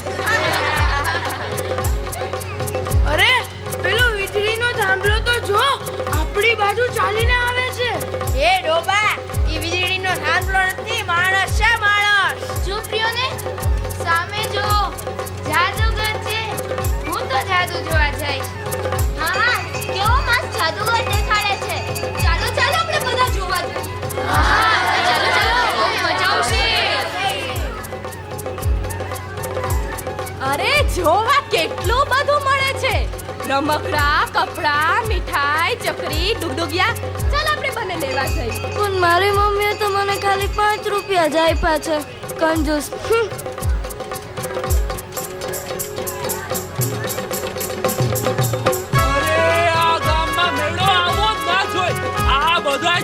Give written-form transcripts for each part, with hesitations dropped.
છે. અરે પેલો વીજળીનો થાંભલો તો જો આપણી બાજુ ચાલીને આવે છે. એ ડોબા, ઈ વીજળીનો થાંભલો નથી, માણસ છે, માણસ. ચૂપ રહ્યો ને. સામે જો, જાદુગર છે. હું તો જાદુ જોવા જઈશ. હા, કેવો મસ્ત જાદુગર દેખાડે છે. ચાલો ચાલો આપણે બધા જોવા જઈએ. હા, ચાલો ચાલો, બહુ મજા આવશે. અરે જોવા કેટલું બધું મળે છે. રમકડા, કપડા, મીઠાઈ, ચકરી, ડુગડુગિયા. ચાલ આપણે બંને લેવા જઈએ. પણ મારી મમ્મીએ તો મને ખાલી 5 રૂપિયા જ આપ્યા છે. કંજૂસ.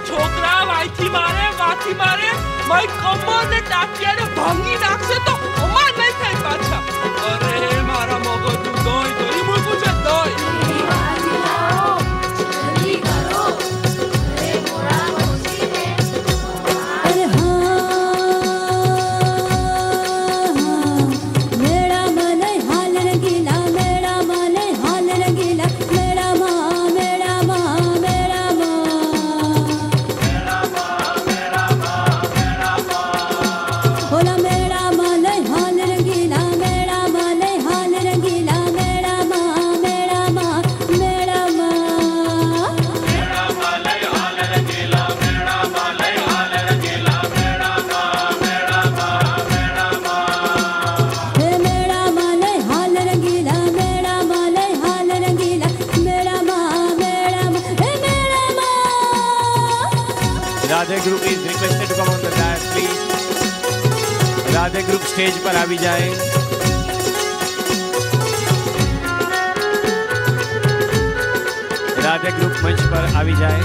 છોકરા વાયથી મારે મારી કમર ને ટાટિયાને ભાંગી નાખશે તો અમાર નહીં થાય પાછા. અરે મારા મગજનું દોઈ મૂકું છે દોઈ. Radhe Group is requested to come on the dais, please. Radhe Group stage पर આવી जाए. Radhe Group मंच पर આવી जाए.